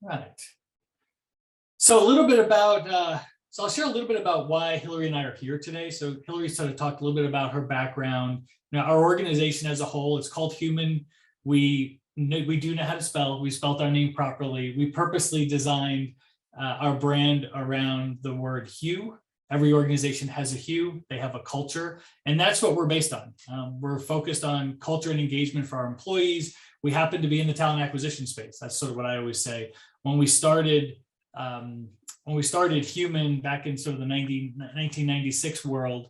Right. So a little bit about, so I'll share a little bit about why Hilary and I are here today. So Hilary sort of talked a little bit about her background. Now, our organization as a whole, it's called Hueman. We do know how to spell. We spelled our name properly. We purposely designed our brand around the word hue. Every organization has a hue, they have a culture, and that's what we're based on. We're focused on culture and engagement for our employees. We happen to be in the talent acquisition space. That's sort of what I always say. When we started Hueman back in sort of the 1996 world,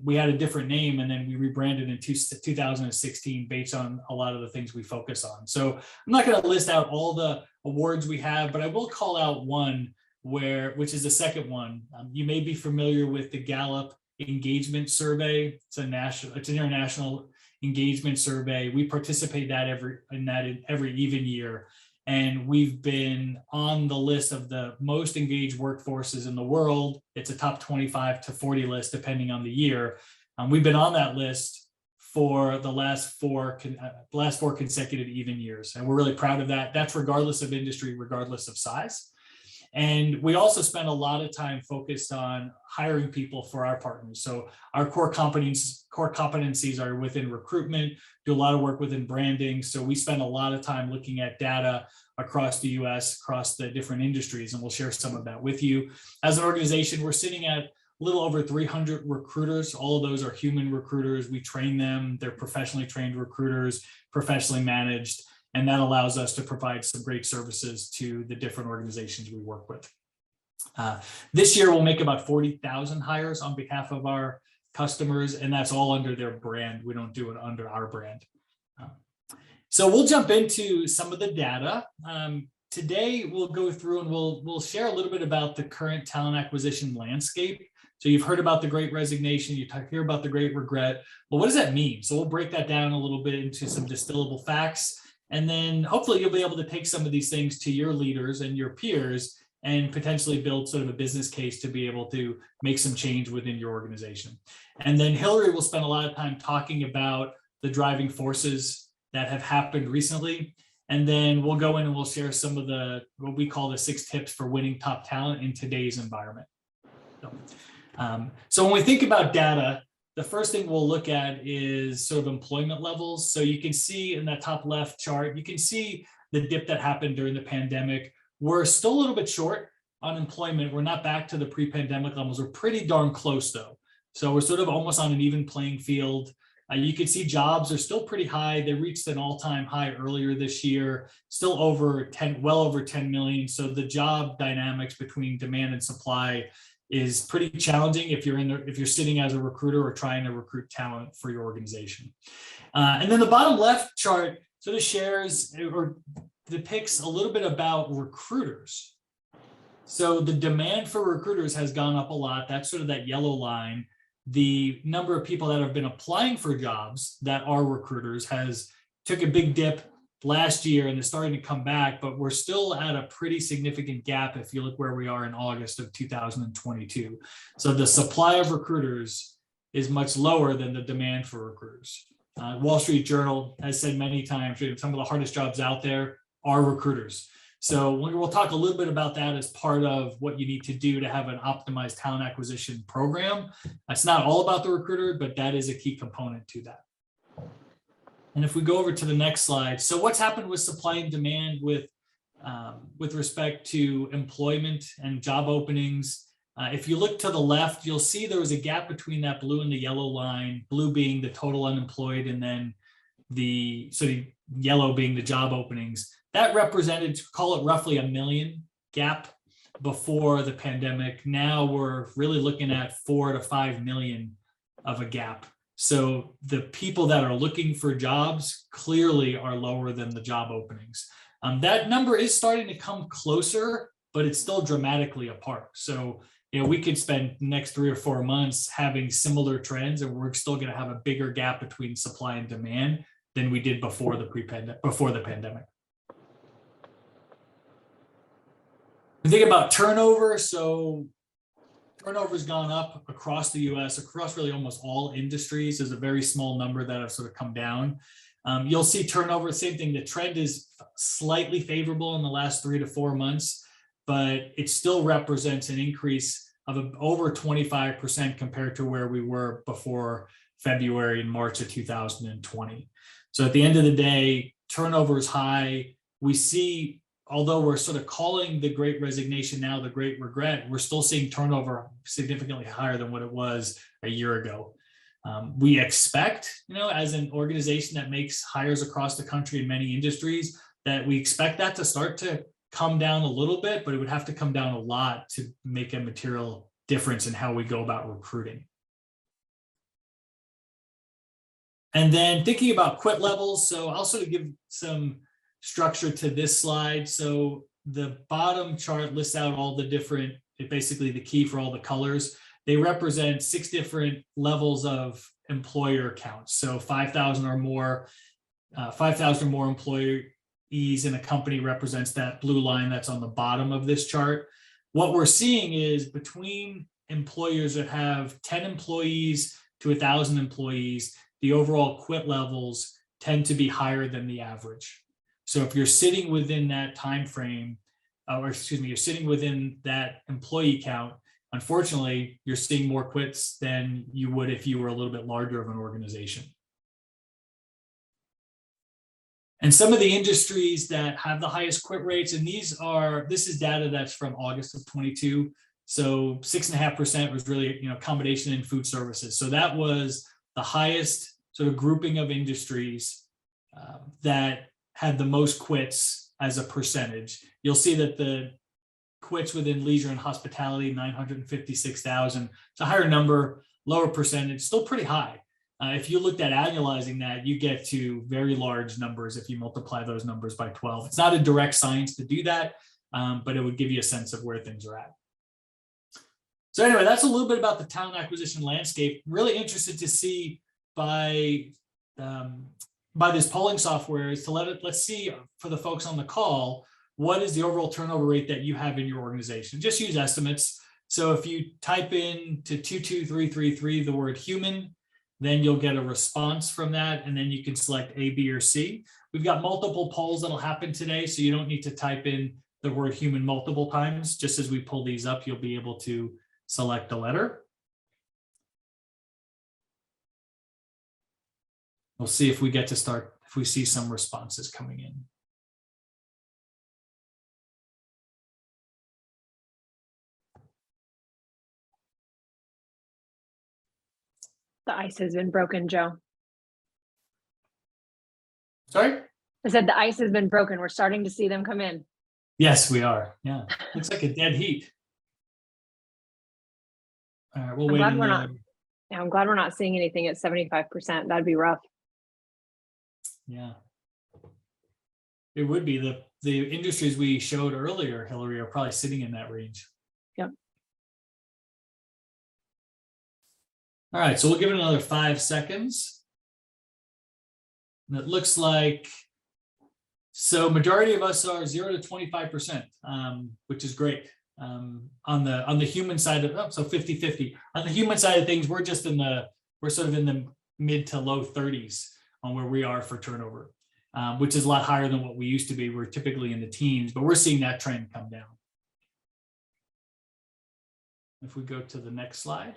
we had a different name, and then we rebranded in 2016 based on a lot of the things we focus on. So I'm not going to list out all the awards we have, but I will call out one which is the second one. You may be familiar with the Gallup engagement survey. It's an international engagement survey. We participate in that every even year. And we've been on the list of the most engaged workforces in the world. It's a top 25 to 40 list, depending on the year. We've been on that list for the last four consecutive even years. And we're really proud of that. That's regardless of industry, regardless of size. And we also spend a lot of time focused on hiring people for our partners. So our core competencies are within recruitment, do a lot of work within branding. So we spend a lot of time looking at data across the US, across the different industries, and we'll share some of that with you. As an organization, we're sitting at a little over 300 recruiters. All of those are Hueman recruiters. We train them. They're professionally trained recruiters, professionally managed. And that allows us to provide some great services to the different organizations we work with. This year, we'll make about 40,000 hires on behalf of our customers, and that's all under their brand. We don't do it under our brand. So we'll jump into some of the data. Today, we'll go through and we'll share a little bit about the current talent acquisition landscape. So you've heard about the Great Resignation, you hear about the Great Regret. Well, what does that mean? So we'll break that down a little bit into some distillable facts. And then hopefully you'll be able to take some of these things to your leaders and your peers and potentially build sort of a business case to be able to make some change within your organization. And then Hilary will spend a lot of time talking about the driving forces that have happened recently. And then we'll go in and we'll share some of what we call the 6 tips for winning top talent in today's environment. So when we think about data, the first thing we'll look at is sort of employment levels. So you can see in that top left chart, you can see the dip that happened during the pandemic. We're still a little bit short on employment. We're not back to the pre-pandemic levels. We're pretty darn close though. So we're sort of almost on an even playing field. You can see jobs are still pretty high. They reached an all-time high earlier this year, still well over 10 million. So the job dynamics between demand and supply is pretty challenging if you're sitting as a recruiter or trying to recruit talent for your organization. And then the bottom left chart sort of shares or depicts a little bit about recruiters. So the demand for recruiters has gone up a lot. That's sort of that yellow line. The number of people that have been applying for jobs that are recruiters took a big dip last year and is starting to come back, but we're still at a pretty significant gap if you look where we are in August of 2022. So the supply of recruiters is much lower than the demand for recruiters. Wall Street Journal has said many times, some of the hardest jobs out there are recruiters. So we'll talk a little bit about that as part of what you need to do to have an optimized talent acquisition program. It's not all about the recruiter, but that is a key component to that. And if we go over to the next slide, so what's happened with supply and demand with respect to employment and job openings? If you look to the left, you'll see there was a gap between that blue and the yellow line, blue being the total unemployed, and then the yellow being the job openings. That represented, call it roughly 1 million gap before the pandemic. Now we're really looking at 4 to 5 million of a gap. So the people that are looking for jobs clearly are lower than the job openings. That number is starting to come closer, but it's still dramatically apart. So, we could spend the next 3 or 4 months having similar trends, and we're still going to have a bigger gap between supply and demand than we did before the pandemic. We think about turnover. So turnover's gone up across the US, across really almost all industries. There's a very small number that have sort of come down. You'll see turnover, same thing. The trend is slightly favorable in the last 3 to 4 months, but it still represents an increase of over 25% compared to where we were before February and March of 2020. So at the end of the day, turnover is high. We see, although we're sort of calling the Great Resignation now the Great Regret, we're still seeing turnover significantly higher than what it was a year ago. We expect, as an organization that makes hires across the country in many industries, that we expect that to start to come down a little bit, but it would have to come down a lot to make a material difference in how we go about recruiting. And then thinking about quit levels. So I'll sort of give some structure to this slide. So the bottom chart lists out all the different, basically the key for all the colors. They represent 6 different levels of employer counts. So 5,000 or more, 5,000 or more employees in a company represents that blue line that's on the bottom of this chart. What we're seeing is between employers that have 10 employees to 1,000 employees, the overall quit levels tend to be higher than the average. So if you're sitting within that time frame, you're sitting within that employee count, unfortunately, you're seeing more quits than you would if you were a little bit larger of an organization. And some of the industries that have the highest quit rates, and this is data that's from August of 22. So 6.5% was really, accommodation and food services. So that was the highest sort of grouping of industries that had the most quits as a percentage. You'll see that the quits within leisure and hospitality, 956,000. It's a higher number, lower percentage, still pretty high. If you looked at annualizing that, you get to very large numbers if you multiply those numbers by 12. It's not a direct science to do that, but it would give you a sense of where things are at. So anyway, that's a little bit about the talent acquisition landscape. Really interested to see by this polling software is to let's see for the folks on the call, what is the overall turnover rate that you have in your organization? Just use estimates. So if you type in to 22333 the word human, then you'll get a response from that, and then you can select A, B, or C. We've got multiple polls that'll happen today, so you don't need to type in the word human multiple times. Just as we pull these up, you'll be able to select a letter. We'll see if we get to start, if we see some responses coming in. The ice has been broken, Joe. Sorry? I said the ice has been broken. We're starting to see them come in. Yes, we are. Yeah. Looks like a dead heat. All right, we'll wait. I'm glad we're not seeing anything at 75%. That'd be rough. Yeah. It would be. The industries we showed earlier, Hilary, are probably sitting in that range. Yep. All right, so we'll give it another 5 seconds. And it looks like, so majority of us are 0 to 25%, which is great. On the human side of, so 50-50. On the human side of things, we're sort of in the mid to low 30s on where we are for turnover, which is a lot higher than what we used to be. We're typically in the teens, but we're seeing that trend come down. If we go to the next slide.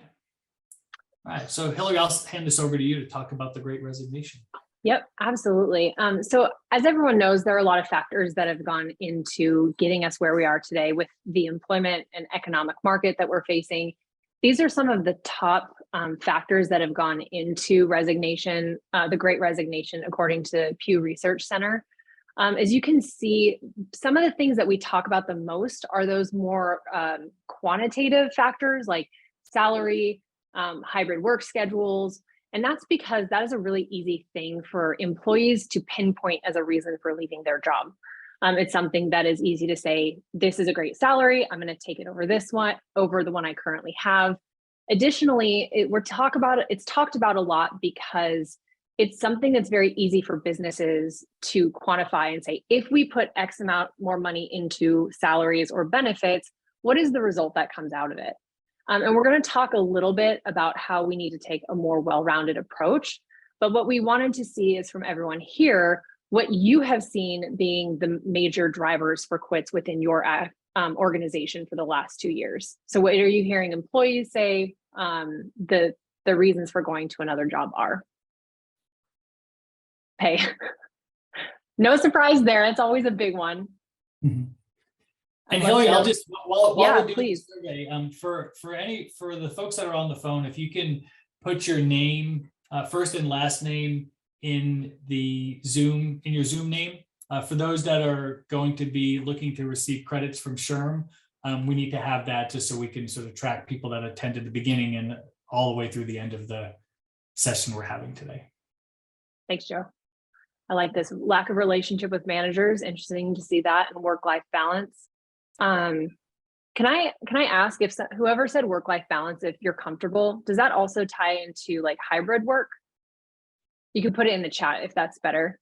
All right, so Hilary, I'll hand this over to you to talk about the Great Resignation. Yep, absolutely. So as everyone knows, there are a lot of factors that have gone into getting us where we are today with the employment and economic market that we're facing. These are some of the top factors that have gone into resignation, the Great Resignation, according to Pew Research Center. As you can see, some of the things that we talk about the most are those more quantitative factors like salary, hybrid work schedules. And that's because that is a really easy thing for employees to pinpoint as a reason for leaving their job. It's something that is easy to say, this is a great salary, I'm going to take it over this one, over the one I currently have. Additionally, it's talked about a lot because it's something that's very easy for businesses to quantify and say, if we put X amount more money into salaries or benefits, what is the result that comes out of it? And we're going to talk a little bit about how we need to take a more well-rounded approach. But what we wanted to see is from everyone here, what you have seen being the major drivers for quits within your organization for the last 2 years. So what are you hearing employees say the reasons for going to another job are? Pay. No surprise there. It's always a big one. Mm-hmm. And Hilary, I'll just while yeah, we're doing please. the survey, for the folks that are on the phone, if you can put your name, first and last name in your Zoom name. For those that are going to be looking to receive credits from SHRM, we need to have that just so we can sort of track people that attended the beginning and all the way through the end of the session we're having today. Thanks, Joe. I like this lack of relationship with managers. Interesting to see that, and work-life balance. Can I ask if whoever said work-life balance, if you're comfortable, does that also tie into like hybrid work? You can put it in the chat if that's better.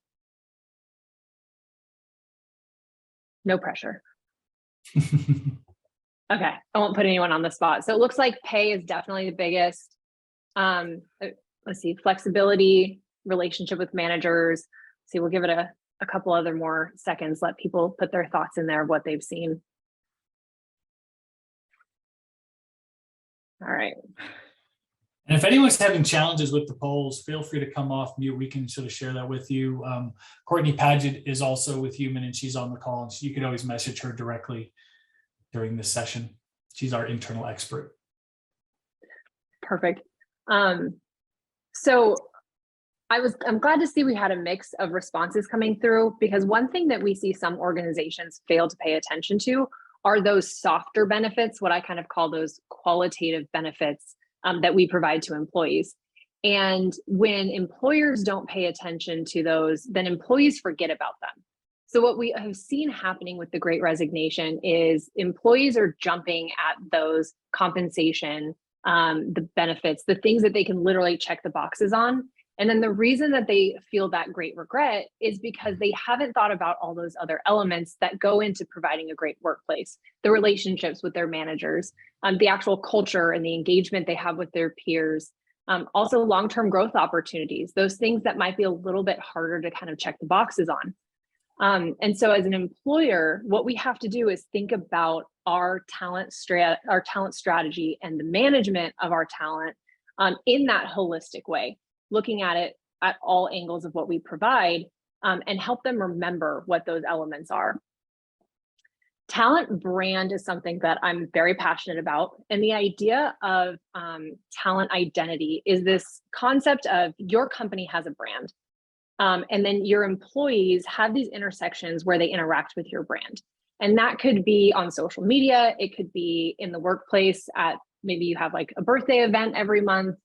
No pressure. Okay, I won't put anyone on the spot. So it looks like pay is definitely the biggest. Let's see, flexibility, relationship with managers. See, we'll give it a couple other more seconds, let people put their thoughts in there of what they've seen. All right. And if anyone's having challenges with the polls, feel free to come off mute. We can sort of share that with you. Courtney Paget is also with Hueman, and she's on the call, and you could always message her directly during this session. She's our internal expert. Perfect. So I'm glad to see we had a mix of responses coming through, because one thing that we see some organizations fail to pay attention to are those softer benefits, what I kind of call those qualitative benefits that we provide to employees. And when employers don't pay attention to those, then employees forget about them. So what we have seen happening with the Great Resignation is employees are jumping at those compensation, the benefits, the things that they can literally check the boxes on. And then the reason that they feel that great regret is because they haven't thought about all those other elements that go into providing a great workplace, the relationships with their managers, the actual culture and the engagement they have with their peers, also long-term growth opportunities, those things that might be a little bit harder to kind of check the boxes on. And so as an employer, what we have to do is think about our talent strategy and the management of our talent in that holistic way, looking at it at all angles of what we provide, and help them remember what those elements are. Talent brand is something that I'm very passionate about. And the idea of talent identity is this concept of your company has a brand. And then your employees have these intersections where they interact with your brand. And that could be on social media. It could be in the workplace at maybe you have like a birthday event every month.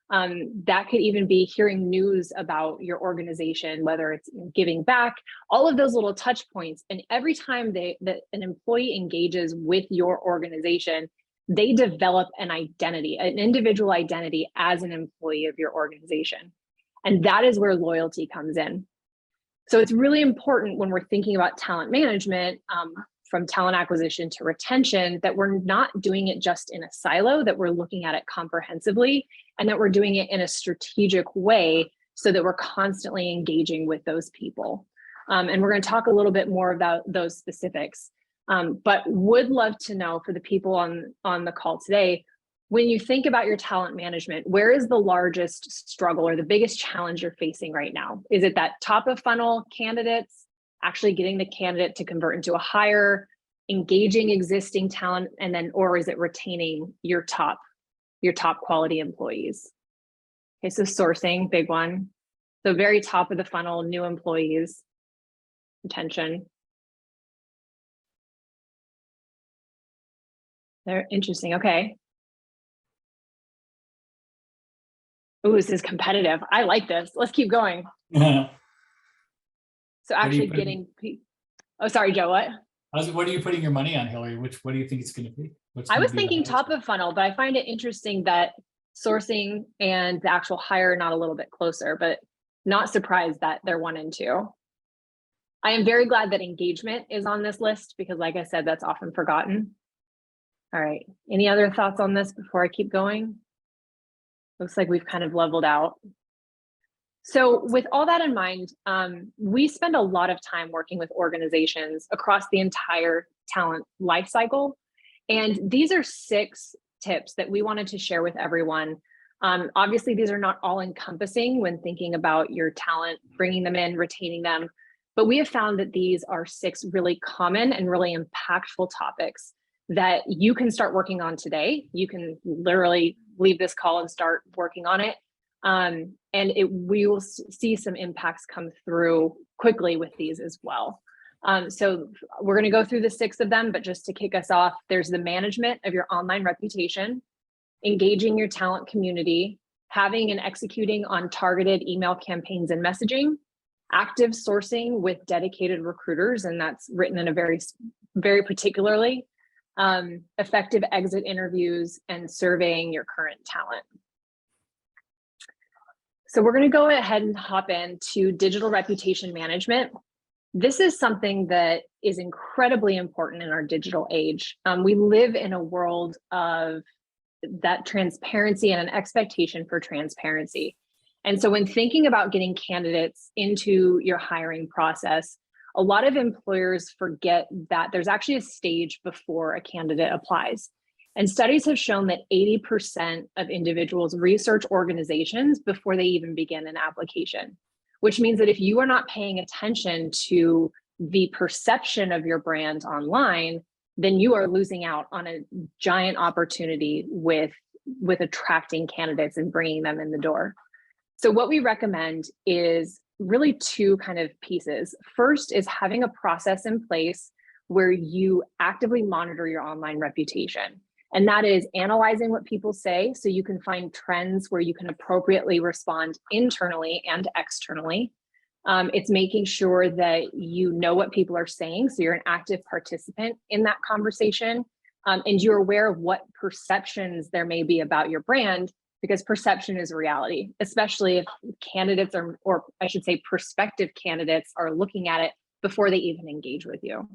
That could even be hearing news about your organization, whether it's giving back, all of those little touch points. And every time that an employee engages with your organization, they develop an identity, an individual identity as an employee of your organization. And that is where loyalty comes in. So it's really important when we're thinking about talent management, from talent acquisition to retention, that we're not doing it just in a silo, that we're looking at it comprehensively, and that we're doing it in a strategic way so that we're constantly engaging with those people. And we're going to talk a little bit more about those specifics, but would love to know for the people on the call today, when you think about your talent management, where is the largest struggle or the biggest challenge you're facing right now? Is it that top of funnel candidates, actually getting the candidate to convert into a hire, engaging existing talent, and then, or is it retaining your top quality employees? Okay, so sourcing, big one. So very top of the funnel, new employees, retention. They're interesting, okay. Ooh, this is competitive. I like this. Let's keep going. Yeah. So actually getting, oh, sorry, Joe, what? What are you putting your money on, Hilary? What do you think it's going to be? I was thinking top of funnel, but I find it interesting that sourcing and the actual hire are not a little bit closer, but not surprised that they're 1 and 2. I am very glad that engagement is on this list because, like I said, that's often forgotten. All right. Any other thoughts on this before I keep going? Looks like we've kind of leveled out. So with all that in mind, we spend a lot of time working with organizations across the entire talent lifecycle. And these are 6 tips that we wanted to share with everyone. Obviously, these are not all encompassing when thinking about your talent, bringing them in, retaining them. But we have found that these are 6 really common and really impactful topics that you can start working on today. You can literally leave this call and start working on it. And we will see some impacts come through quickly with these as well. So we're going to go through the 6 of them, but just to kick us off, there's the management of your online reputation, engaging your talent community, having and executing on targeted email campaigns and messaging, active sourcing with dedicated recruiters, and that's written in a very particularly, effective exit interviews, and surveying your current talent. So we're going to go ahead and hop into digital reputation management. This is something that is incredibly important in our digital age. We live in a world of that transparency and an expectation for transparency. And so when thinking about getting candidates into your hiring process, a lot of employers forget that there's actually a stage before a candidate applies. And studies have shown that 80% of individuals research organizations before they even begin an application, which means that if you are not paying attention to the perception of your brand online, then you are losing out on a giant opportunity with attracting candidates and bringing them in the door. So what we recommend is really 2 kind of pieces. First is having a process in place where you actively monitor your online reputation. And that is analyzing what people say so you can find trends where you can appropriately respond internally and externally. It's making sure that you know what people are saying, so you're an active participant in that conversation, and you're aware of what perceptions there may be about your brand, because perception is reality, especially if candidates are, or I should say prospective candidates, are looking at it before they even engage with you.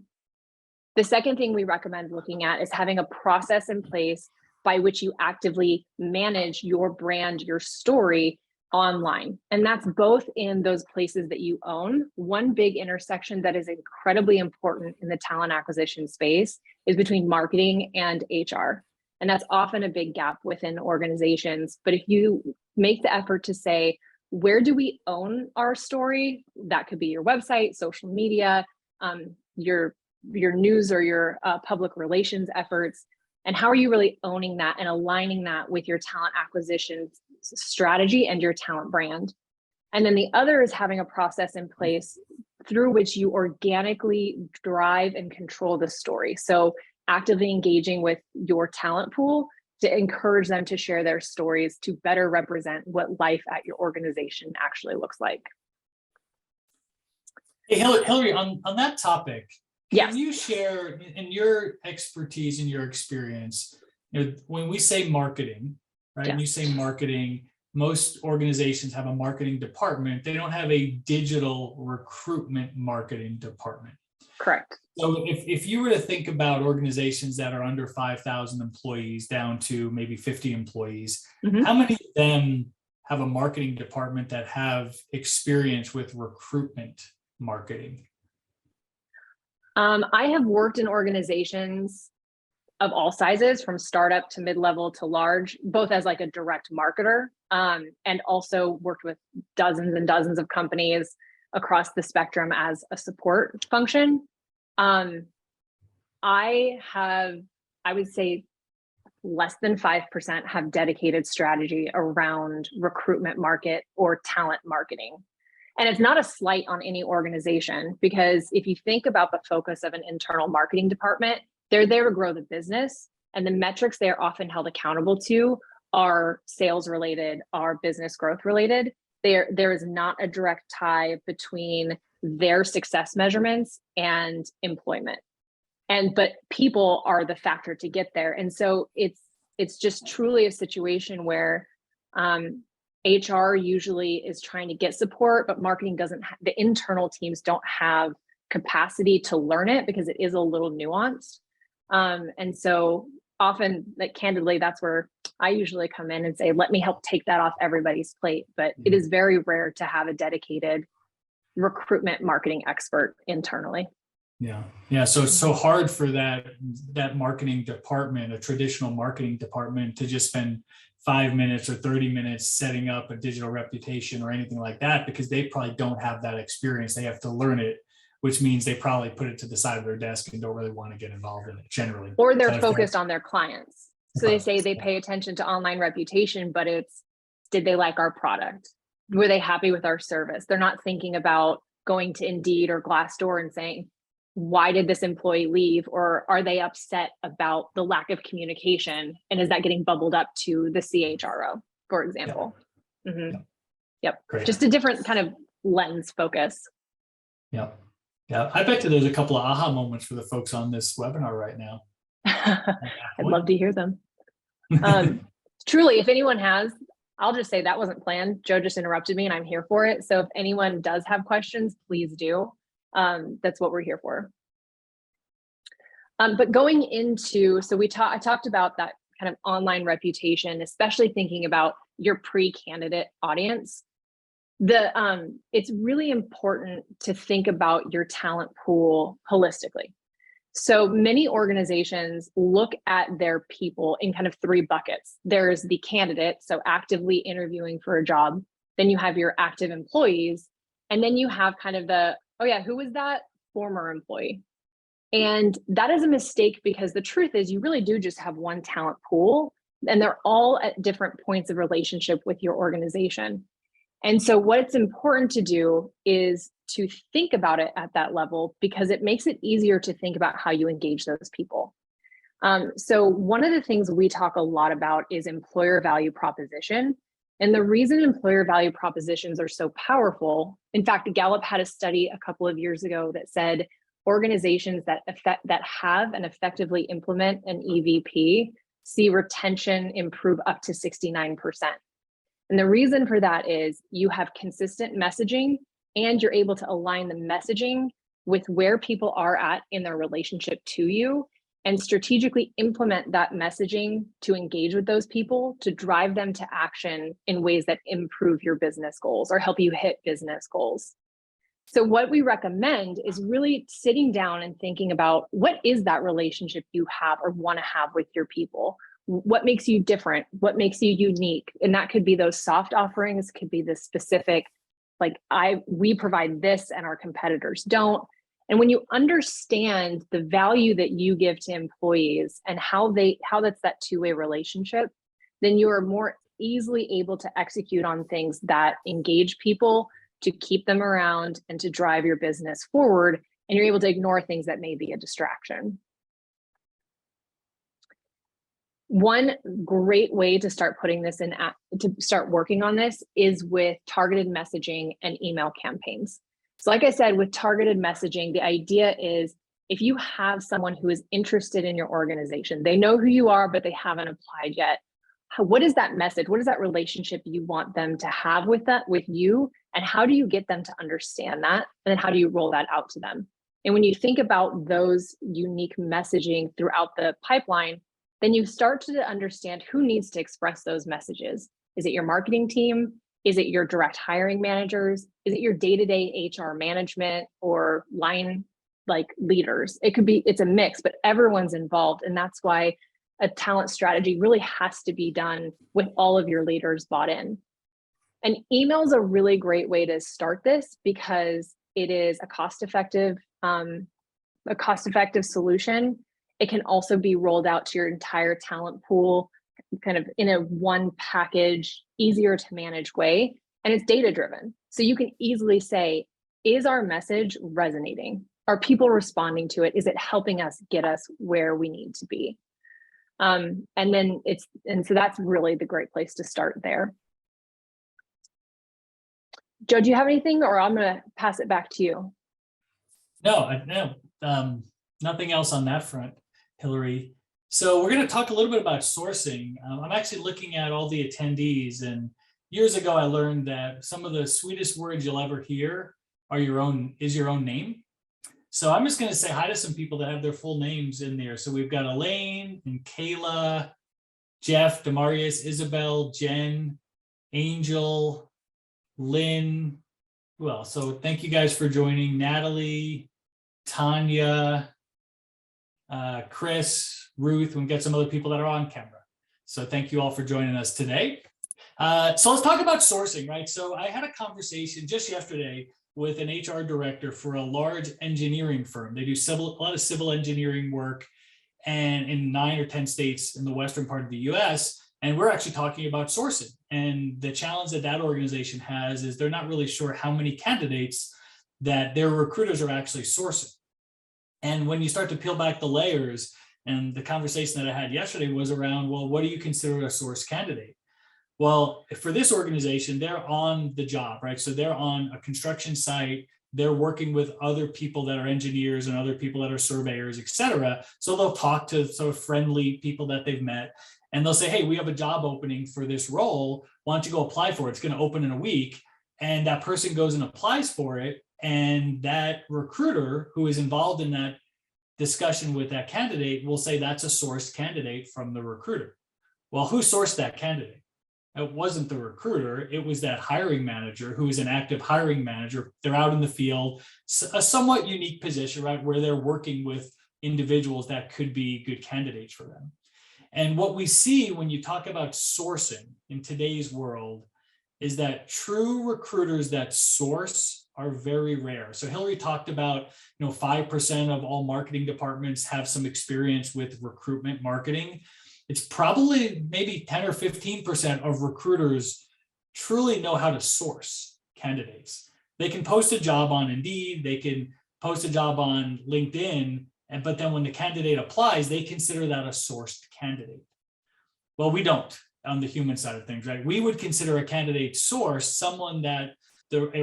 The second thing we recommend looking at is having a process in place by which you actively manage your brand, your story online. And that's both in those places that you own. One big intersection that is incredibly important in the talent acquisition space is between marketing and HR. And that's often a big gap within organizations. But if you make the effort to say, where do we own our story? That could be your website, social media, your news or your public relations efforts. And how are you really owning that and aligning that with your talent acquisition strategy and your talent brand? And then the other is having a process in place through which you organically drive and control the story. So actively engaging with your talent pool to encourage them to share their stories to better represent what life at your organization actually looks like. Hey, Hilary, on that topic, yes. Can you share in your expertise and your experience, when we say marketing, right? Yeah. And you say marketing, most organizations have a marketing department. They don't have a digital recruitment marketing department. Correct. So if you were to think about organizations that are under 5,000 employees down to maybe 50 employees, how many of them have a marketing department that have experience with recruitment marketing? I have worked in organizations of all sizes, from startup to mid-level to large, both as like a direct marketer, and also worked with dozens and dozens of companies across the spectrum as a support function. I would say less than 5% have dedicated strategy around recruitment market or talent marketing. And it's not a slight on any organization, because if you think about the focus of an internal marketing department, they're there to grow the business, and the metrics they are often held accountable to are sales related, are business growth related. There is not a direct tie between their success measurements and employment. But people are the factor to get there. And so it's just truly a situation where HR usually is trying to get support, but marketing doesn't, the internal teams don't have capacity to learn it because it is a little nuanced. And so often, like, candidly, that's where I usually come in and say, let me help take that off everybody's plate. But it is very rare to have a dedicated recruitment marketing expert internally. Yeah. So it's so hard for that marketing department, a traditional marketing department, to just spend 5 minutes or 30 minutes setting up a digital reputation or anything like that, because they probably don't have that experience. They have to learn it, which means they probably put it to the side of their desk and don't really want to get involved in it generally. Or they're focused on their clients. So they say they pay attention to online reputation, but it's, did they like our product? Were they happy with our service? They're not thinking about going to Indeed or Glassdoor and saying, why did this employee leave? Or are they upset about the lack of communication? And is that getting bubbled up to the CHRO, for example? Yep. Great. Just a different kind of lens focus. Yeah. I bet you there's a couple of aha moments for the folks on this webinar right now. I'd love to hear them. Truly, if anyone has, I'll just say that wasn't planned. Joe just interrupted me and I'm here for it. So if anyone does have questions, please do. That's what we're here for. But going into, so I talked about that kind of online reputation, especially thinking about your pre-candidate audience. It's really important to think about your talent pool holistically. So many organizations look at their people in kind of three buckets. There's the candidate, so actively interviewing for a job. Then you have your active employees. And then you have kind of the, oh yeah, who was that former employee? And that is a mistake, because the truth is you really do just have one talent pool, and they're all at different points of relationship with your organization. And so what it's important to do is to think about it at that level, because it makes it easier to think about how you engage those people. So one of the things we talk a lot about is employer value proposition. And the reason employer value propositions are so powerful, in fact, Gallup had a study a couple of years ago that said organizations that have and effectively implement an EVP see retention improve up to 69%. And the reason for that is you have consistent messaging, and you're able to align the messaging with where people are at in their relationship to you, and strategically implement that messaging to engage with those people, to drive them to action in ways that improve your business goals or help you hit business goals. So what we recommend is really sitting down and thinking about, what is that relationship you have or want to have with your people? What makes you different? What makes you unique? And that could be those soft offerings, could be the specific, like we provide this and our competitors don't. And when you understand the value that you give to employees and how that's that two-way relationship, then you are more easily able to execute on things that engage people, to keep them around and to drive your business forward. And you're able to ignore things that may be a distraction. One great way to start putting this in, to start working on this, is with targeted messaging and email campaigns. So like I said, with targeted messaging, the idea is if you have someone who is interested in your organization, they know who you are, but they haven't applied yet. What is that message? What is that relationship you want them to have with you? And how do you get them to understand that? And then how do you roll that out to them? And when you think about those unique messaging throughout the pipeline, then you start to understand who needs to express those messages. Is it your marketing team? Is it your direct hiring managers? Is it your day-to-day HR management or line leaders? It's a mix, but everyone's involved. And that's why a talent strategy really has to be done with all of your leaders bought in. And email is a really great way to start this, because it is a cost-effective solution. It can also be rolled out to your entire talent pool, kind of in a one package, easier to manage way. And it's data driven. So you can easily say, is our message resonating? Are people responding to it? Is it helping us get us where we need to be? And so that's really the great place to start there. Joe, do you have anything, or I'm going to pass it back to you? No, nothing else on that front, Hilary. So we're going to talk a little bit about sourcing. I'm actually looking at all the attendees, and years ago I learned that some of the sweetest words you'll ever hear are your own name. So I'm just going to say hi to some people that have their full names in there. So we've got Elaine and Kayla, Jeff, Demarius, Isabel, Jen, Angel, Lynn. Well, so thank you guys for joining. Natalie, Tanya, Chris, Ruth. We've got some other people that are on camera. So thank you all for joining us today. So let's talk about sourcing, right? So I had a conversation just yesterday with an HR director for a large engineering firm. They do a lot of civil engineering work and in 9 or 10 states in the western part of the US. And we're actually talking about sourcing. And the challenge that that organization has is they're not really sure how many candidates that their recruiters are actually sourcing. And when you start to peel back the layers, and the conversation that I had yesterday was around, well, what do you consider a source candidate? Well, for this organization, they're on the job, right? So they're on a construction site. They're working with other people that are engineers and other people that are surveyors, et cetera. So they'll talk to sort of friendly people that they've met, and they'll say, hey, we have a job opening for this role. Why don't you go apply for it? It's going to open in a week. And that person goes and applies for it. And that recruiter who is involved in that discussion with that candidate will say that's a sourced candidate from the recruiter. Well, who sourced that candidate? It wasn't the recruiter. It was that hiring manager who is an active hiring manager. They're out in the field, a somewhat unique position, right, where they're working with individuals that could be good candidates for them. And what we see when you talk about sourcing in today's world is that true recruiters that source are very rare. So Hilary talked about, 5% of all marketing departments have some experience with recruitment marketing. It's probably maybe 10 or 15% of recruiters truly know how to source candidates. They can post a job on Indeed, they can post a job on LinkedIn, but then when the candidate applies, they consider that a sourced candidate. Well, we don't on the human side of things, right? We would consider a candidate source someone that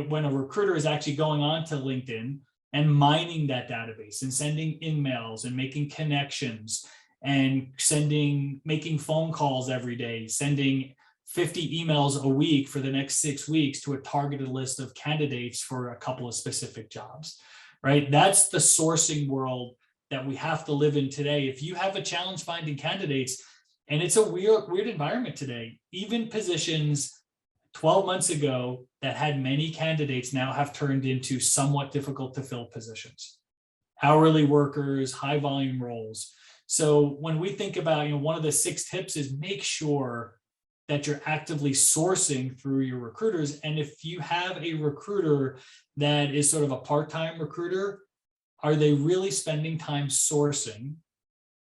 when a recruiter is actually going on to LinkedIn and mining that database and sending emails and making connections and making phone calls every day, sending 50 emails a week for the next 6 weeks to a targeted list of candidates for a couple of specific jobs, right? That's the sourcing world that we have to live in today. If you have a challenge finding candidates, and it's a weird environment today, even positions 12 months ago that had many candidates now have turned into somewhat difficult to fill positions. Hourly workers, high volume roles. So when we think about, one of the 6 tips is make sure that you're actively sourcing through your recruiters. And if you have a recruiter that is sort of a part-time recruiter, are they really spending time sourcing,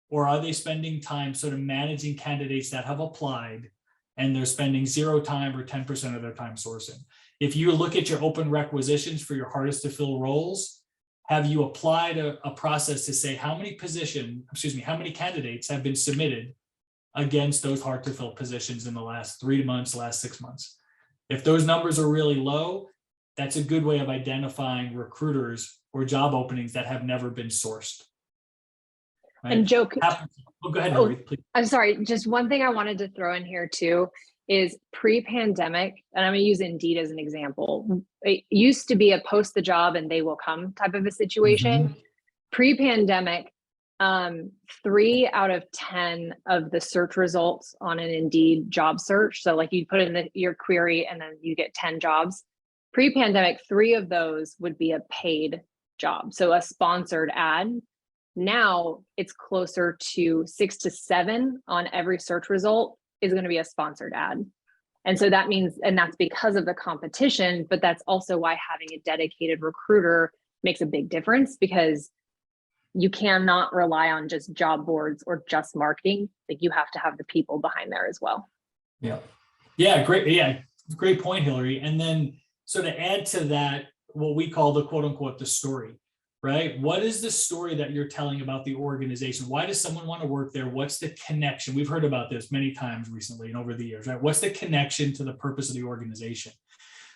or are they spending time sort of managing candidates that have applied and they're spending 0 time or 10% of their time sourcing? If you look at your open requisitions for your hardest to fill roles, have you applied a process to say how many candidates have been submitted against those hard to fill positions in the last 3 months, last 6 months? If those numbers are really low, that's a good way of identifying recruiters or job openings that have never been sourced. Right? And Joe, go ahead, Hilary, please. I'm sorry, just one thing I wanted to throw in here too is pre-pandemic, and I'm going to use Indeed as an example. It used to be a post the job and they will come type of a situation. Mm-hmm. Pre-pandemic, 3 out of 10 of the search results on an Indeed job search, so like you put in your query and then you get 10 jobs. Pre-pandemic, 3 of those would be a paid job, so a sponsored ad. Now it's closer to 6 to 7 on every search result is going to be a sponsored ad. And so that means, and that's because of the competition, but that's also why having a dedicated recruiter makes a big difference, because you cannot rely on just job boards or just marketing. Like, you have to have the people behind there as well. Yeah, great. Yeah, great point, Hilary. And then, so to add to that, what we call the quote unquote the story, right? What is the story that you're telling about the organization? Why does someone want to work there? What's the connection? We've heard about this many times recently and over the years, right? What's the connection to the purpose of the organization?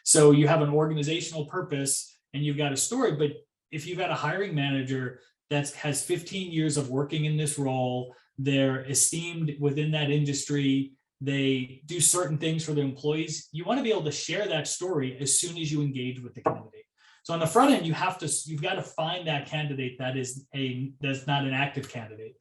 So you have an organizational purpose and you've got a story, but if you've got a hiring manager that has 15 years of working in this role, they're esteemed within that industry, they do certain things for their employees, you want to be able to share that story as soon as you engage with the candidate. So on the front end, you've got to find that candidate that's not an active candidate.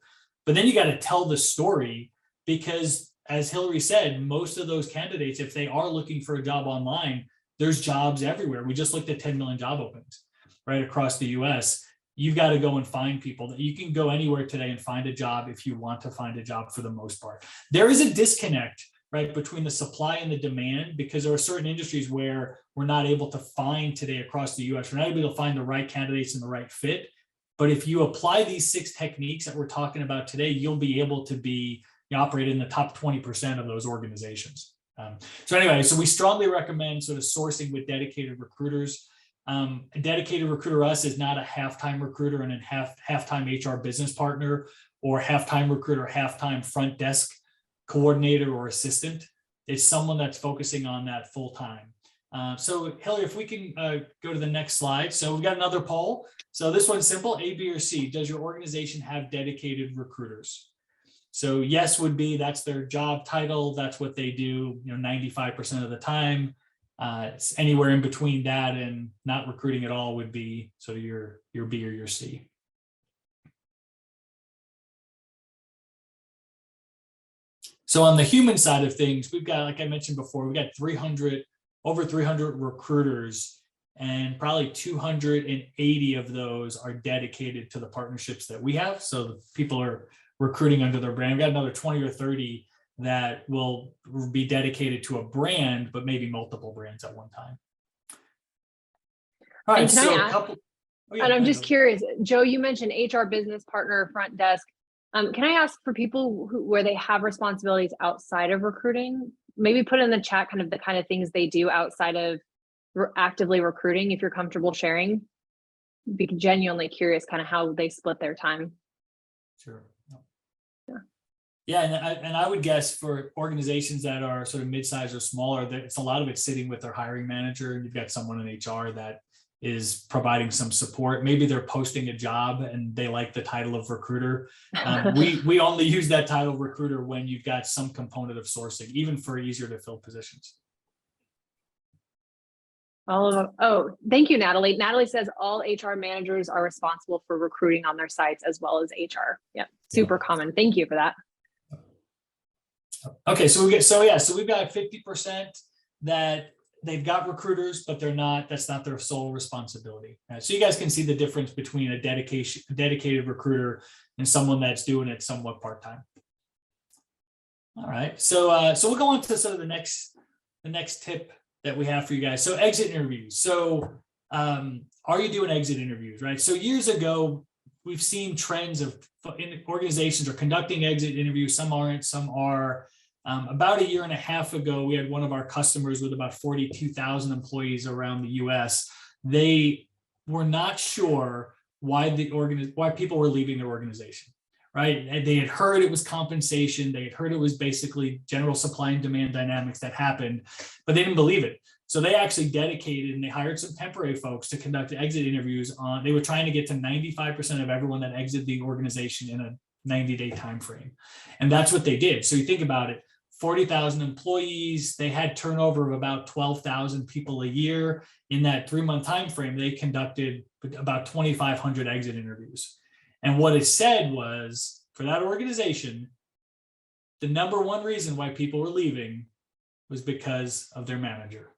But then you got to tell the story, because as Hilary said, most of those candidates, if they are looking for a job online, there's jobs everywhere. We just looked at 10 million job openings right across the US. You've got to go and find people. That you can go anywhere today and find a job if you want to find a job, for the most part. There is a disconnect, right, between the supply and the demand, because there are certain industries where we're not able to find today across the US. We're not able to find the right candidates and the right fit. But if you apply these 6 techniques that we're talking about today, you'll be able to operate in the top 20% of those organizations. So anyway, so we strongly recommend sort of sourcing with dedicated recruiters. A dedicated recruiter us is not a half-time recruiter and a half-time HR business partner, or half-time recruiter, half-time front desk coordinator or assistant. It's someone that's focusing on that full-time. So Hilary, if we can go to the next slide. So we've got another poll. So this one's simple: A, B, or C. Does your organization have dedicated recruiters? So yes would be, that's their job title, that's what they do, 95% of the time. It's anywhere in between that and not recruiting at all would be sort of your B or your C. So on the human side of things, we've got, like I mentioned before, we've got over 300 recruiters, and probably 280 of those are dedicated to the partnerships that we have. So people are recruiting under their brand. We've got another 20 or 30 that will be dedicated to a brand, but maybe multiple brands at one time. All right, so a couple. Oh, yeah, and I'm just curious, Joe, you mentioned HR business partner, front desk. Can I ask for people where they have responsibilities outside of recruiting, maybe put in the chat kind of things they do outside of actively recruiting, if you're comfortable sharing? Be genuinely curious kind of how they split their time. Sure. Yeah, and I would guess for organizations that are sort of mid-size or smaller, it's a lot of it sitting with their hiring manager, and you've got someone in HR that is providing some support. Maybe they're posting a job and they like the title of recruiter. We only use that title recruiter when you've got some component of sourcing, even for easier to fill positions. Oh, thank you, Natalie. Natalie says all HR managers are responsible for recruiting on their sites as well as HR. Yep, super common. Thank you for that. Okay, so we've got 50% that they've got recruiters, but that's not their sole responsibility. So you guys can see the difference between a dedicated recruiter and someone that's doing it somewhat part-time. All right, so we'll go on to sort of the next tip that we have for you guys. So exit interviews. So are you doing exit interviews, right? So years ago, we've seen trends of organizations are conducting exit interviews. Some aren't, some are. About a year and a half ago, we had one of our customers with about 42,000 employees around the US. They were not sure why people were leaving their organization, right? And they had heard it was compensation. They had heard it was basically general supply and demand dynamics that happened, but they didn't believe it. So they actually dedicated and they hired some temporary folks to conduct exit interviews on. They were trying to get to 95% of everyone that exited the organization in a 90-day time frame. And that's what they did. So you think about it, 40,000 employees, they had turnover of about 12,000 people a year. In that 3-month time frame, they conducted about 2,500 exit interviews. And what it said was, for that organization, the number one reason why people were leaving was because of their manager.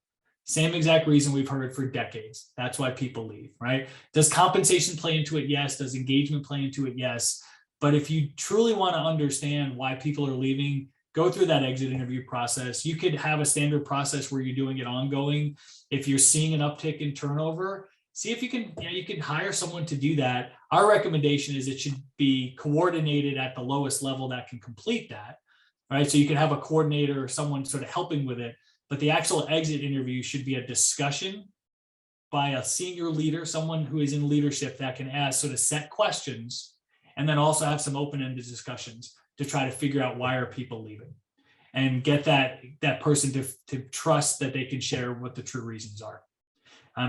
Same exact reason we've heard for decades. That's why people leave, right? Does compensation play into it? Yes. Does engagement play into it? Yes. But if you truly want to understand why people are leaving, go through that exit interview process. You could have a standard process where you're doing it ongoing. If you're seeing an uptick in turnover, see if you can hire someone to do that. Our recommendation is it should be coordinated at the lowest level that can complete that, right? So you can have a coordinator or someone sort of helping with it, but the actual exit interview should be a discussion by a senior leader, someone who is in leadership that can ask sort of set questions, and then also have some open-ended discussions to try to figure out why are people leaving, and get that person to trust that they can share what the true reasons are.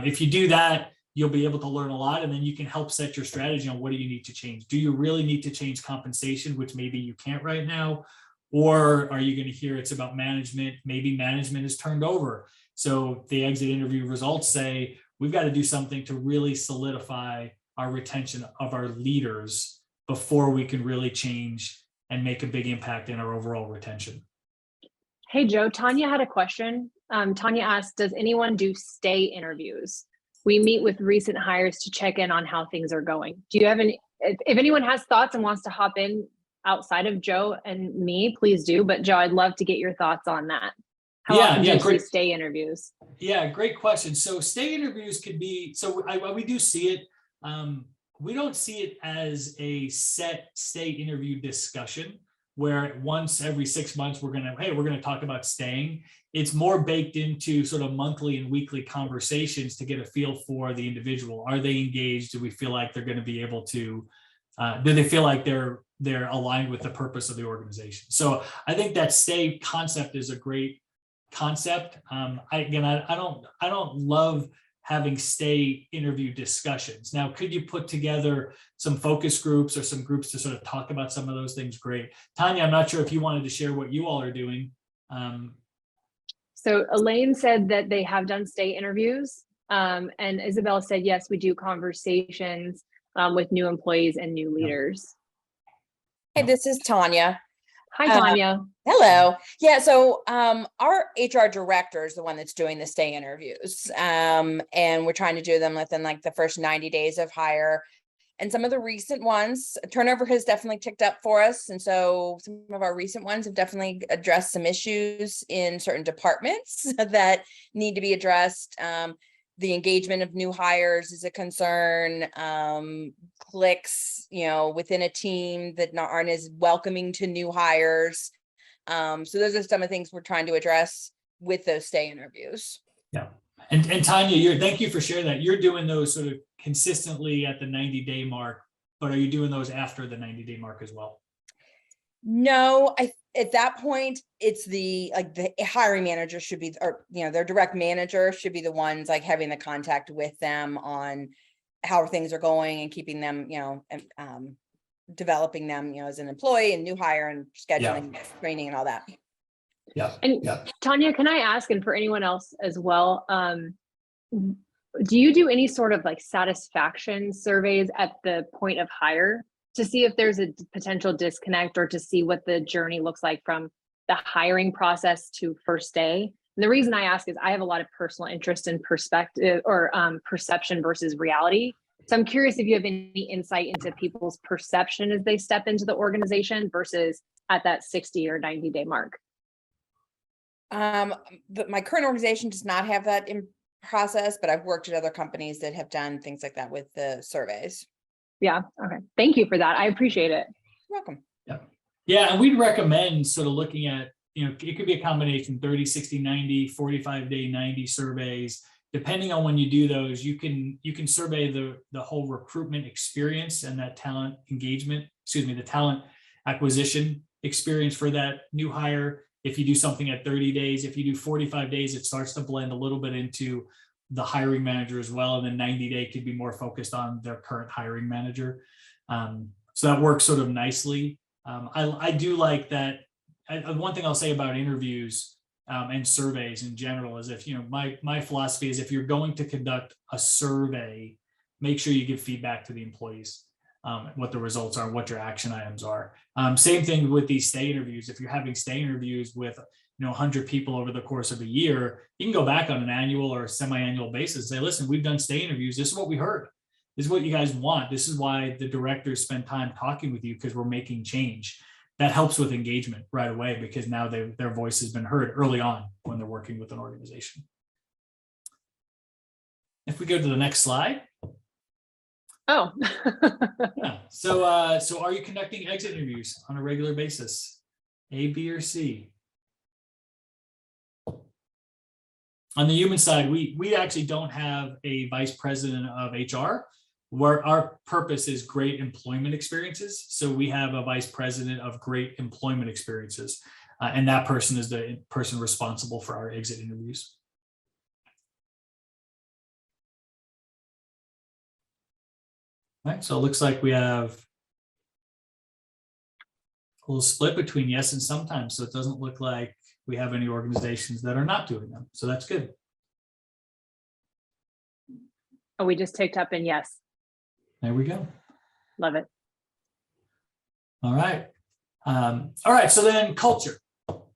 If you do that, you'll be able to learn a lot, and then you can help set your strategy on what do you need to change. Do you really need to change compensation, which maybe you can't right now? Or are you going to hear it's about management? Maybe management is turned over. So the exit interview results say, we've got to do something to really solidify our retention of our leaders before we can really change and make a big impact in our overall retention. Hey, Joe, Tanya had a question. Tanya asked, does anyone do stay interviews? We meet with recent hires to check in on how things are going. Do you have any, if anyone has thoughts and wants to hop in outside of Joe and me, please do. But Joe, I'd love to get your thoughts on that. How often do you see stay interviews? Yeah, great question. So stay interviews could be, so we do see it. We don't see it as a set stay interview discussion where once every 6 months we're gonna talk about staying. It's more baked into sort of monthly and weekly conversations to get a feel for the individual. Are they engaged? Do we feel like they're going to be able to? Do they feel like they're aligned with the purpose of the organization? So I think that stay concept is a great concept. I don't love having stay interview discussions. Now, could you put together some focus groups or some groups to sort of talk about some of those things? Great. Tanya, I'm not sure if you wanted to share what you all are doing. So Elaine said that they have done stay interviews. And Isabel said, yes, we do conversations with new employees and new leaders. Hey, this is Tanya. Hi, Tanya. Hello. Yeah, so our HR director is the one that's doing the stay interviews. And we're trying to do them within like the first 90 days of hire. And some of the recent ones, turnover has definitely ticked up for us. And so some of our recent ones have definitely addressed some issues in certain departments that need to be addressed. The engagement of new hires is a concern. Cliques, within a team that aren't as welcoming to new hires. So those are some of the things we're trying to address with those stay interviews. Yeah. And Tanya, thank you for sharing that. You're doing those sort of consistently at the 90-day mark, but are you doing those after the 90-day mark as well? No, at that point, it's the hiring manager should be, or their direct manager should be the ones like having the contact with them on how things are going and keeping them, and developing them, as an employee and new hire and scheduling, training and all that. Yeah. And Tanya, can I ask, and for anyone else as well, do you do any sort of like satisfaction surveys at the point of hire to see if there's a potential disconnect or to see what the journey looks like from the hiring process to first day? And the reason I ask is I have a lot of personal interest in perspective or perception versus reality. So I'm curious if you have any insight into people's perception as they step into the organization versus at that 60 or 90-day mark. But my current organization does not have that in process, but I've worked at other companies that have done things like that with the surveys. Yeah. Okay. Thank you for that. I appreciate it. You're welcome. Yeah. And we'd recommend sort of looking at, it could be a combination 30, 60, 90, 45-day, 90 surveys. Depending on when you do those, you can survey the whole recruitment experience and that talent engagement, the talent acquisition experience for that new hire. If you do something at 30 days, if you do 45 days, it starts to blend a little bit into the hiring manager as well. And then 90-day could be more focused on their current hiring manager. So that works sort of nicely. I do like that. One thing I'll say about interviews and surveys in general is if, my philosophy is if you're going to conduct a survey, make sure you give feedback to the employees, what the results are, what your action items are. Same thing with these stay interviews. If you're having stay interviews with 100 people over the course of a year, you can go back on an annual or semi-annual basis and say, listen, we've done stay interviews. This is what we heard. This is what you guys want. This is why the directors spend time talking with you, because we're making change. That helps with engagement right away because now their voice has been heard early on when they're working with an organization. If we go to the next slide. Oh. Yeah. So are you conducting exit interviews on a regular basis? A, B, or C? On the human side, we actually don't have a vice president of HR, where our purpose is great employment experiences. So we have a vice president of great employment experiences, and that person is the person responsible for our exit interviews. All right, so it looks like we have a little split between yes and sometimes. So it doesn't look like we have any organizations that are not doing them. So that's good. Oh, we just ticked up and yes, There we go. love it. All right. All right. So then culture.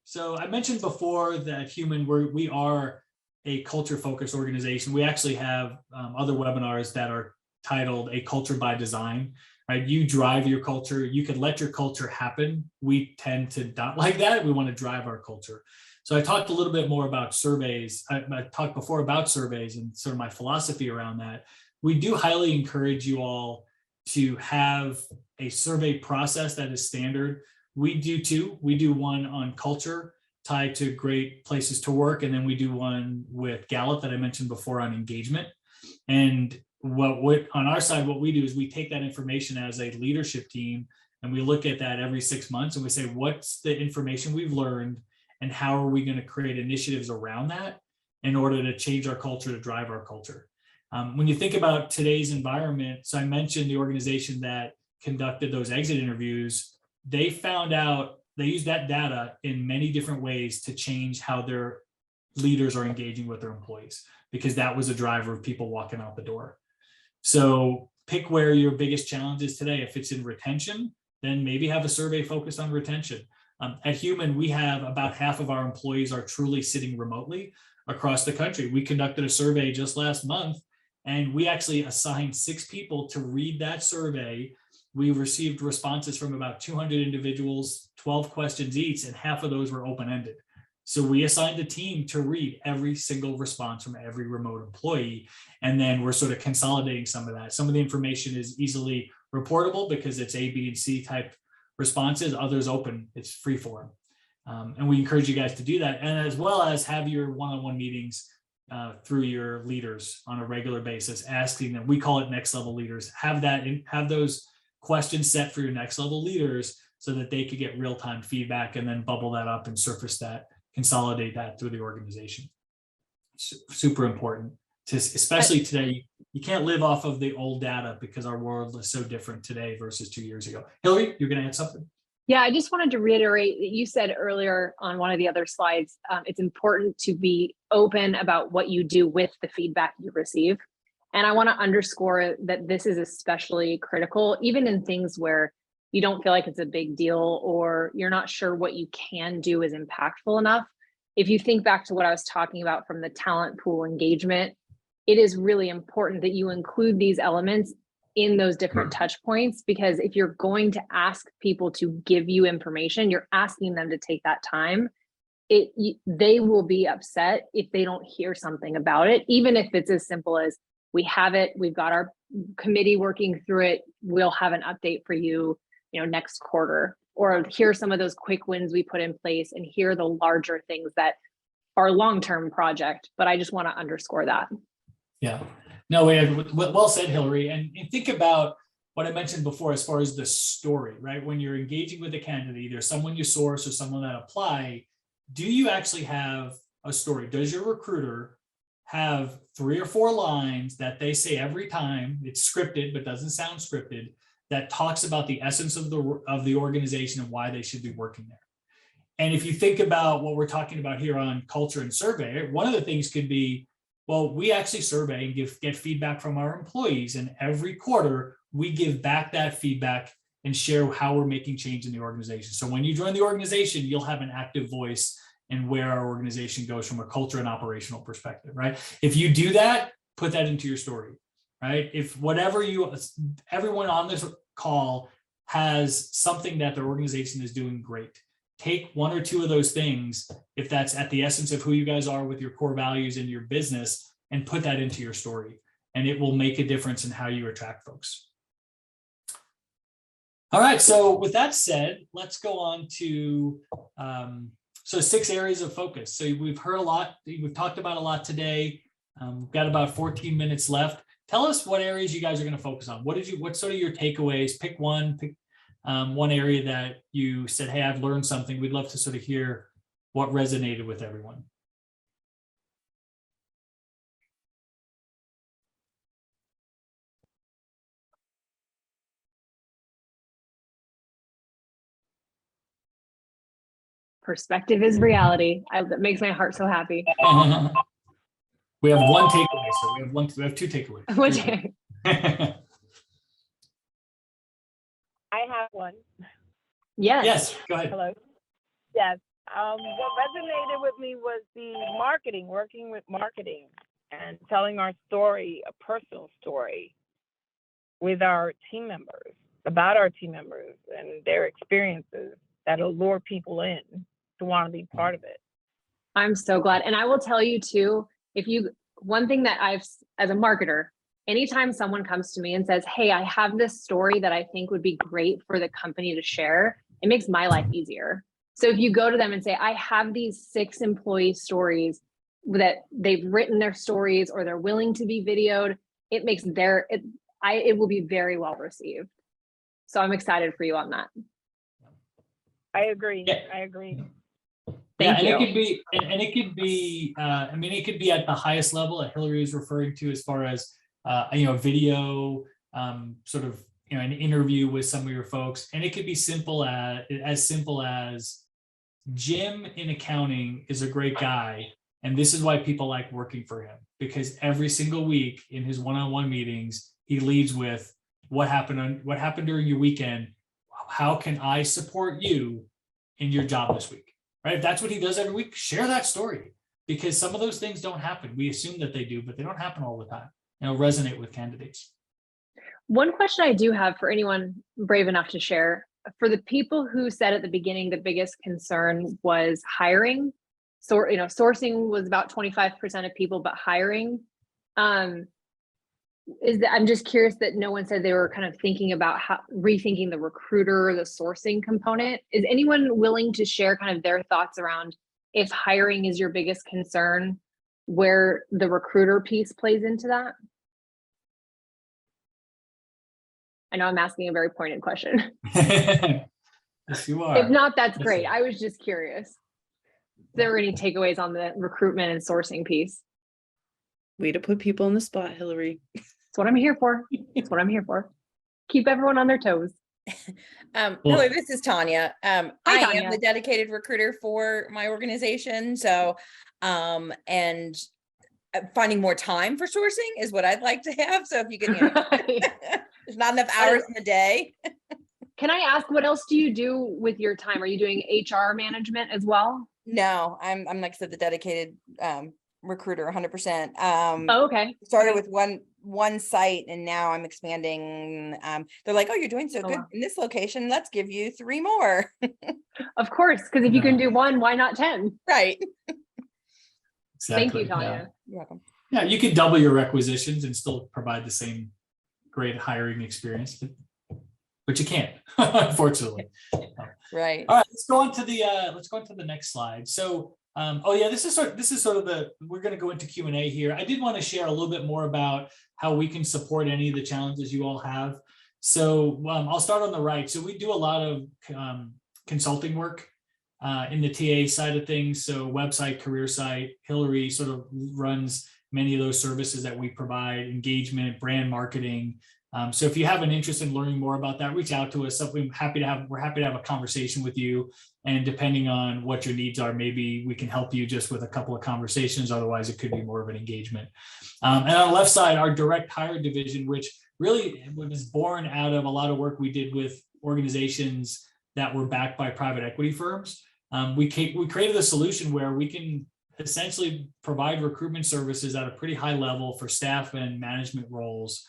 So I mentioned before that Hueman, we are a culture focused organization. We actually have other webinars that are titled A Culture by Design, right? You drive your culture. You can let your culture happen. We tend to not like that. We want to drive our culture. So I talked a little bit more about surveys. I talked before about surveys and sort of my philosophy around that. We do highly encourage you all to have a survey process that is standard. We do two. We do one on culture tied to great places to work. And then we do one with Gallup that I mentioned before on engagement. And what on our side, what we do is we take that information as a leadership team and we look at that every 6 months and we say, what's the information we've learned and how are we going to create initiatives around that in order to change our culture, to drive our culture. When you think about today's environment, so I mentioned the organization that conducted those exit interviews, they found out, they used that data in many different ways to change how their leaders are engaging with their employees, because that was a driver of people walking out the door. So pick where your biggest challenge is today. If it's in retention, then maybe have a survey focused on retention. At Hueman, we have about half of our employees are truly sitting remotely across the country. We conducted a survey just last month, and we actually assigned 6 people to read that survey. We received responses from about 200 individuals, 12 questions each, and half of those were open-ended. So we assigned a team to read every single response from every remote employee. And then we're sort of consolidating some of that. Some of the information is easily reportable because it's A, B, and C type responses. Others open, it's free form. And we encourage you guys to do that. And as well as have your one-on-one meetings through your leaders on a regular basis, asking them, we call it next level leaders, have those questions set for your next level leaders so that they could get real-time feedback and then bubble that up and surface that, consolidate that through the organization. Super important, especially today. You can't live off of the old data because our world is so different today versus 2 years ago. Hilary, you're going to add something? Yeah, I just wanted to reiterate that you said earlier on one of the other slides, it's important to be open about what you do with the feedback you receive. And I want to underscore that this is especially critical, even in things where you don't feel like it's a big deal or you're not sure what you can do is impactful enough. If you think back to what I was talking about from the talent pool engagement, it is really important that you include these elements in those different touch points, because if you're going to ask people to give you information, you're asking them to take that time. They will be upset if they don't hear something about it, even if it's as simple as, we have it, we've got our committee working through it, we'll have an update for you, next quarter, or here some of those quick wins we put in place, and here are the larger things that are long-term project. But I just want to underscore that. Yeah, no, well said, Hilary. And think about what I mentioned before as far as the story, right? When you're engaging with a candidate, either someone you source or someone that apply, do you actually have a story? Does your recruiter have 3 or 4 lines that they say every time, it's scripted but doesn't sound scripted, that talks about the essence of the organization and why they should be working there? And if you think about what we're talking about here on culture and survey, one of the things could be, well, we actually survey and get feedback from our employees, and every quarter we give back that feedback and share how we're making change in the organization. So when you join the organization, you'll have an active voice in where our organization goes from a culture and operational perspective, right? If you do that, put that into your story, right? If everyone on this call has something that their organization is doing great, take 1 or 2 of those things, if that's at the essence of who you guys are with your core values in your business, and put that into your story, and it will make a difference in how you attract folks. All right, so with that said, let's go on to 6 areas of focus. So we've heard a lot, we've talked about a lot today. We've got about 14 minutes left. Tell us what areas you guys are going to focus on. What's sort of your takeaways? Pick one area that you said, hey, I've learned something. We'd love to sort of hear what resonated with everyone. Perspective is reality. That makes my heart so happy. We have one takeaway, so we have two takeaways. Which, Yes, I have one. yes. go ahead. Hello. Yes. What resonated with me was the marketing, working with marketing and telling our story, a personal story with our team members, about our team members and their experiences that'll lure people in to want to be part of it. I'm so glad. And I will tell you too, one thing that as a marketer, anytime someone comes to me and says, hey, I have this story that I think would be great for the company to share, it makes my life easier. So if you go to them and say, I have these 6 employee stories that they've written their stories or they're willing to be videoed, it makes it will be very well received. So I'm excited for you on that. I agree. Yeah. I agree. Yeah, Thank and you. it could be, I mean, it could be at the highest level that Hilary is referring to, as far as video, sort of, an interview with some of your folks, and it could be simple as Jim in accounting is a great guy, and this is why people like working for him, because every single week in his one-on-one meetings, he leads with what happened during your weekend. How can I support you in your job this week? Right? If that's what he does every week, share that story, because some of those things don't happen. We assume that they do, but they don't happen all the time. Resonate with candidates. One question I do have for anyone brave enough to share, for the people who said at the beginning the biggest concern was hiring. So, sourcing was about 25% of people, but hiring, I'm just curious that no one said they were kind of thinking about rethinking the recruiter, the sourcing component. Is anyone willing to share kind of their thoughts around, if hiring is your biggest concern, where the recruiter piece plays into that? I know I'm asking a very pointed question. Yes, you are. If not, that's great. I was just curious. If there were any takeaways on the recruitment and sourcing piece? Way to put people on the spot, Hilary. That's what I'm here for. That's what I'm here for. Keep everyone on their toes. Hello, this is Tanya. I Tanya. am the dedicated recruiter for my organization. So, and finding more time for sourcing is what I'd like to have. So if you can, there's not enough hours in the day. Can I ask, what else do you do with your time? Are you doing HR management as well? No, I'm like I said, the dedicated recruiter 100%. Oh, okay. Started with one site and now I'm expanding. They're like, oh, you're doing so good Wow. in this location. Let's give you 3 more. Of course, because if you can do 1, why not 10? Right. Exactly. Thank you, Tanya. You're welcome. Yeah, you could double your requisitions and still provide the same great hiring experience, but you can't, unfortunately. Right. All right, let's go on to the next slide. So, this is sort of we're going to go into Q&A here. I did want to share a little bit more about how we can support any of the challenges you all have. So I'll start on the right. So we do a lot of consulting work in the TA side of things. So website, career site, Hilary sort of runs many of those services that we provide, engagement, brand marketing. So if you have an interest in learning more about that, reach out to us. We're happy to have a conversation with you. And depending on what your needs are, maybe we can help you just with a couple of conversations. Otherwise, it could be more of an engagement. And on the left side, our direct hire division, which really was born out of a lot of work we did with organizations that were backed by private equity firms. We created a solution where we can essentially provide recruitment services at a pretty high level for staff and management roles.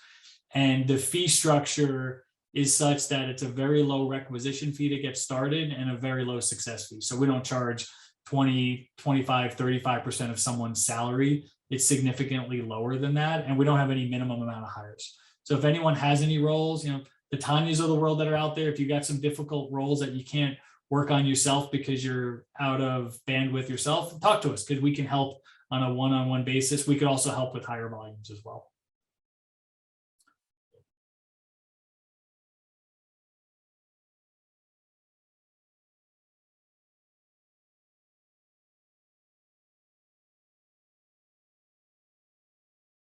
And the fee structure is such that it's a very low requisition fee to get started and a very low success fee. So we don't charge 20, 25, 35% of someone's salary. It's significantly lower than that. And we don't have any minimum amount of hires. So if anyone has any roles, the Tanyas of the world that are out there, if you got some difficult roles that you can't work on yourself because you're out of bandwidth yourself, talk to us because we can help on a one-on-one basis. We could also help with higher volumes as well.